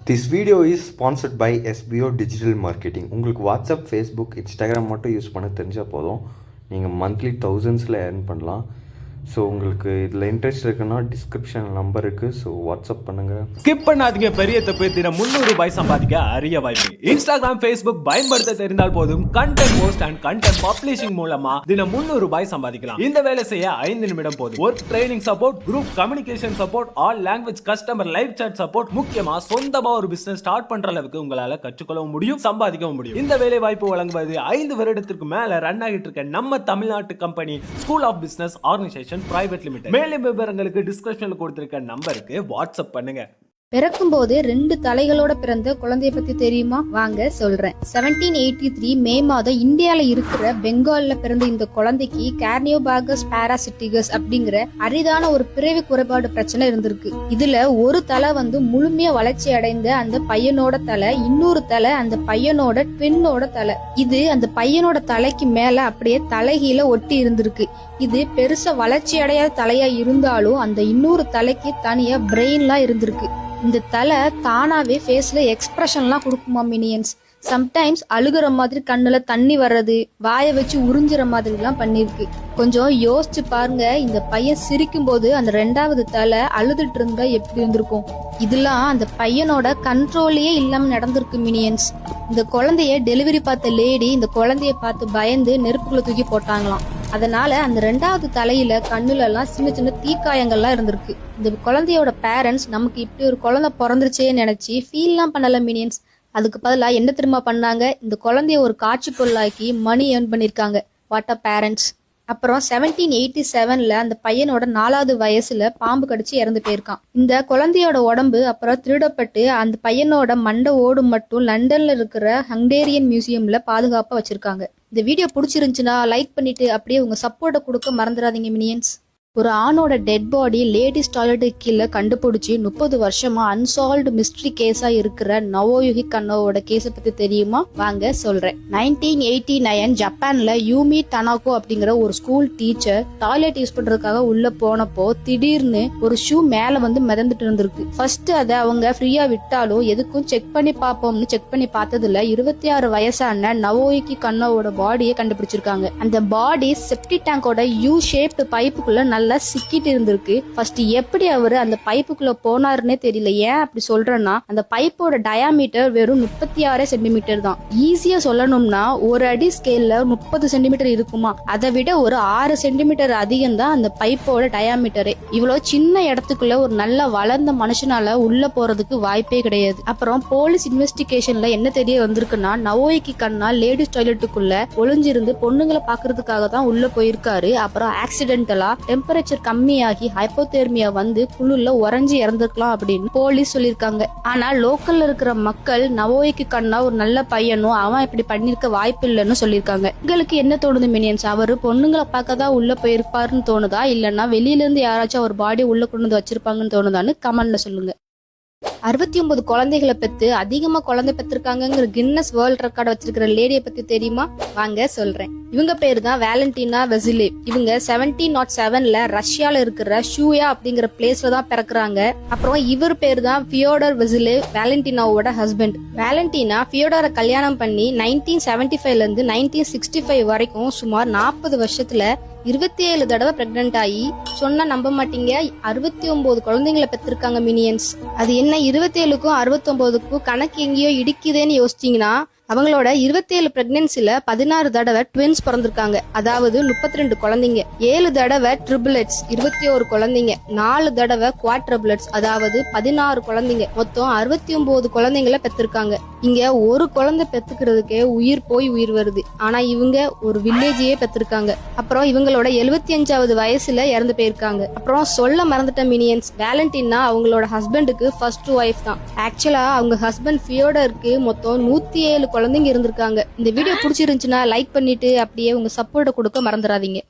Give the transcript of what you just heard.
This video is sponsored by SBO Digital Marketing. உங்களுக்கு WhatsApp, Facebook, Instagram மட்டும் use பண்ண தெரிஞ்சால் போதும். நீங்கள் மந்த்லி தௌசண்ட்ஸில் ஏர்ன் பண்ணலாம். ஸோ உங்களுக்கு இதில் இன்ட்ரெஸ்ட் இருக்குன்னா டிஸ்கிரிப்ஷன் நம்பர் இருக்குது. ஸோ வாட்ஸ்அப் பண்ணுங்கள். ஸ்கிப் பண்ணாதீங்க. பெரிய தப்பு. தினம் 300 ரூபாய் சம்பாதிக்க அரிய வாய்ப்பு. இன்ஸ்டாகிராம், ஃபேஸ்புக் பயன்படுத்த தெரிந்தால் போதும் content post and content publishing மூலமா தினம் 300 ரூபாய் சம்பாதிக்கலாம். இந்த வேலை செய்ய 5 நிமிடம் போதும். Work training support, group communication support, all language customer live chat support, முக்கியமா சொந்தமா ஒரு பிசினஸ் ஸ்டார்ட் பண்ற அளவுக்கு உங்களால கற்றுக்கொள்ளவும் முடியும், சம்பாதிக்கவும் முடியும். இந்த வேலை வாய்ப்பு வழங்குவது 5 வருடத்திற்கு மேல ரன் ஆகிட்டு இருக்க நம்ம தமிழ்நாட்டு company school of business organisation private limited. மேலும் விவரங்களுக்கு டிஸ்கிரிப்ஷன்ல கொடுத்திருக்க நம்பருக்கு வாட்ஸ்அப் பண்ணுங்க. பிறக்கும் போது 2 தலைகளோட பிறந்த குழந்தைய பத்தி தெரியுமா? வாங்க சொல்றேன். 1783 மே மாதம் இந்தியால இருக்கிற பெங்கால்ல பிறந்த இந்த குழந்தைக்கு கார்னியோபாகஸ் பாராசிட்டிகஸ் அப்படிங்கிற அரிதான ஒரு பிறவி குறைபாடு பிரச்சனை இருந்திருக்கு. இதுல ஒரு தலை முழுமையா வளர்ச்சி அடைந்த அந்த பையனோட தலை, இன்னொரு தலை அந்த பையனோட ட்வின்னோட தலை. இது அந்த பையனோட தலைக்கு மேல அப்படியே தலைகீழ ஒட்டி இருந்திருக்கு. இது பெருசா வளர்ச்சி அடையாத தலையா இருந்தாலும் அந்த இன்னொரு தலைக்கு தனியா பிரெயின்லாம் இருந்திருக்கு. இந்த தலை தானாவே ஃபேஸ்ல எக்ஸ்பிரஷன்லாம் கொடுக்குமா மினியன்ஸ். சம்டைம்ஸ் அழுகிற மாதிரி கண்ணுல தண்ணி வர்றது, வாயை வச்சு உறிஞ்சுற மாதிரி எல்லாம் பண்ணிருக்கு. கொஞ்சம் யோசிச்சு பாருங்க, இந்த பையன் சிரிக்கும் போது அந்த 2வது தலை அழுதுட்டு இருந்தா எப்படி இருந்திருக்கும். இதெல்லாம் அந்த பையனோட கண்ட்ரோலையே இல்லாம நடந்திருக்கு மினியன்ஸ். இந்த குழந்தைய டெலிவரி பார்த்த லேடி இந்த குழந்தைய பார்த்து பயந்து நெருப்புக்குள்ள தூக்கி போட்டாங்களாம். அதனால அந்த 2வது தலையில கண்ணுல எல்லாம் சின்ன சின்ன தீக்காயங்கள்லாம் இருந்திருக்கு. இந்த குழந்தையோட பேரண்ட்ஸ் நமக்கு இப்படி ஒரு குழந்தை பிறந்துருச்சேன்னு நினைச்சு ஃபீல்லாம் பண்ணல மினியன்ஸ். அதுக்கு பதிலா என்ன திரும்ப பண்ணாங்க, இந்த குழந்தைய ஒரு காட்சி பொருளாக்கி மணி ஏர்ன் பண்ணிருக்காங்க. What a parents. அப்புறம் 1787ல அந்த பையனோட 4வது வயசுல பாம்பு கடிச்சு இறந்து போயிருக்கான். இந்த குழந்தையோட உடம்பு அப்புறம் திருடப்பட்டு அந்த பையனோட மண்டை ஓடு மட்டும் லண்டன்ல இருக்கிற ஹங்கேரியன் மியூசியம்ல பாதுகாப்பா வச்சிருக்காங்க. இந்த வீடியோ பிடிச்சிருந்துச்சுன்னா லைக் பண்ணிட்டு அப்படியே உங்க சப்போர்ட்டை கொடுக்க மறந்துடாதீங்க மினியன்ஸ். ஒரு ஆணோட டெட் பாடி லேடிஸ் டாய்லெட்டுக்கு கீழே கண்டுபிடிச்சி 30 வருஷமா அன்சால்வ்டு மிஸ்ட்ரி கேஸா இருக்கிற நவோயுகி கன்னோவோட கேஸை பத்தி தெரியுமா? வாங்க சொல்றேன். 1989 ஜப்பான்ல யூமி டனாகோ அப்படிங்கிற ஒரு ஸ்கூல் டீச்சர் டாய்லெட் யூஸ் பண்றதுக்காக உள்ள போனப்போ திடீர்னு ஒரு ஷூ மேல மிதந்துட்டு இருந்திருக்கு. ஃபர்ஸ்ட் அதை அவங்க ஃப்ரீயா விட்டாலும் எதுக்கும் செக் பண்ணி பார்ப்போம்னு செக் பண்ணி பார்த்ததுல 26 வயசான நவோயுகி கன்னோவோட பாடியை கண்டுபிடிச்சிருக்காங்க. அந்த பாடி செப்டி டேங்கோட யூ ஷேப்டு பைப்புக்குள்ள நல்லா சிக்கிட்டு இருந்திருக்கு. ஃபர்ஸ்ட் எப்படி அவரு அந்த பைப்புக்குள்ள போனாருன்னே தெரியல. ஏன் அப்படி சொல்றேன்னா, அந்த பைப்போட டயாமீட்டர் வெறும் 36 சென்டிமீட்டர் தான். ஈஸியா சொல்லணும்னா ஒரு அடி ஸ்கேல்ல 30 சென்டிமீட்டர் இருக்குமா, அதை விட ஒரு 6 சென்டிமீட்டர் அதிகம் தான் அந்த பைப்போட டயாமீட்டரே. இவ்வளவு சின்ன இடத்துக்குள்ள ஒரு நல்ல வளர்ந்த மனுஷனால உள்ள போறதுக்கு வாய்ப்பே கிடையாது. அப்புறம் போலீஸ் இன்வெஸ்டிகேஷன்ல என்ன தெரிய வந்திருக்குன்னா, நவோயுகி கன்னா லேடிஸ் டாய்லெட்டுக்குள்ள ஒளிஞ்சிருந்து பொண்ணுங்களை பாக்குறதுக்காக தான் உள்ள போயிருக்காரு. அப்புறம் ஆக்சிடென்டலா டெம்பரேச்சர் கம்மியாகி ஹைப்போதெர்மியா குழுல உறைஞ்சி இறந்துக்கலாம் அப்படின்னு போலீஸ் சொல்லிருக்காங்க. ஆனா லோக்கல்ல இருக்கிற மக்கள் நவோயுகி கன்னா ஒரு நல்ல பையனும் அவன் இப்படி பண்ணிருக்க வாய்ப்பு இல்லைன்னு சொல்லிருக்காங்க. உங்களுக்கு என்ன தோணுது மினியன்ஸ்? அவரு பொண்ணுங்களை பார்க்கதான் உள்ள போயிருப்பாருன்னு தோணுதா, இல்லன்னா வெளியில இருந்து யாராச்சும் அவர் பாடி உள்ள கொண்டு வந்து வச்சிருப்பாங்கன்னு தோணுதான்னு கமெண்ட்ல சொல்லுங்க. 69 குழந்தைகளை பெற்று அதிகமா குழந்தை பெற்றிருக்காங்கிற கின்னஸ் வேர்ல்ட் ரெக்கார்ட் வச்சிருக்கிற லேடியை பத்தி தெரியுமா? வாங்க சொல்றேன். இவங்க பேரு தான் வேலண்டினா வெசிலேவ். இவங்க 1707ல ரஷ்யால இருக்கிற ஷூயா அப்படிங்கிற பிளேஸ்ல தான் பிறக்குறாங்க. அப்புறம் இவர் பேரு தான் ஃபியோடர் வெசிலேவ், வேலண்டினாவோட ஹஸ்பண்ட். வேலண்டினா ஃபியோடரை கல்யாணம் பண்ணி 1975ல இருந்து 1965 வரைக்கும் சுமார் 40 வருஷத்துல 27 தடவை பிரெக்னன்ட் ஆகி, சொன்னா நம்ப மாட்டீங்க, 69 குழந்தைங்களை பெற்றிருக்காங்க மினியன்ஸ். அது என்ன 27க்கும் 69க்கும் கணக்கு எங்கேயோ இடிக்குதேன்னு யோசிச்சீங்கன்னா, அவங்களோட 27 பிரெக்னன்சில 16 தடவை ட்வின்ஸ் பிறந்திருக்காங்க. அதாவது 32 குழந்தைங்க. 7 தடவை ட்ரிபிளட்ஸ் 21 குழந்தைங்க. 4 தடவை குவாட்ரிபிளட்ஸ் அதாவது 16 குழந்தைங்க. மொத்தம் 69 குழந்தைங்களை பெற்றிருக்காங்க. இங்க ஒரு குழந்தை பெத்துக்கிறதுக்கே உயிர் போய் உயிர் வருது. ஆனா இவங்க ஒரு வில்லேஜையே பெற்றிருக்காங்க. அப்புறம் இவங்களோட 75வது வயசுல இறந்து போயிருக்காங்க. அப்புறம் சொல்ல மறந்துட்ட மினியன்ஸ், வேலண்டினா அவங்களோட ஹஸ்பண்டுக்கு ஃபர்ஸ்ட் ஒய்ஃப் தான். ஆக்சுவலா அவங்க ஹஸ்பண்ட் ஃபியோடருக்கு மொத்தம் 107 குழந்தைங்க இருந்திருக்காங்க. இந்த வீடியோ பிடிச்சிருந்துச்சுன்னா லைக் பண்ணிட்டு அப்படியே உங்க சப்போர்ட்டை கொடுக்க மறந்துடாதீங்க.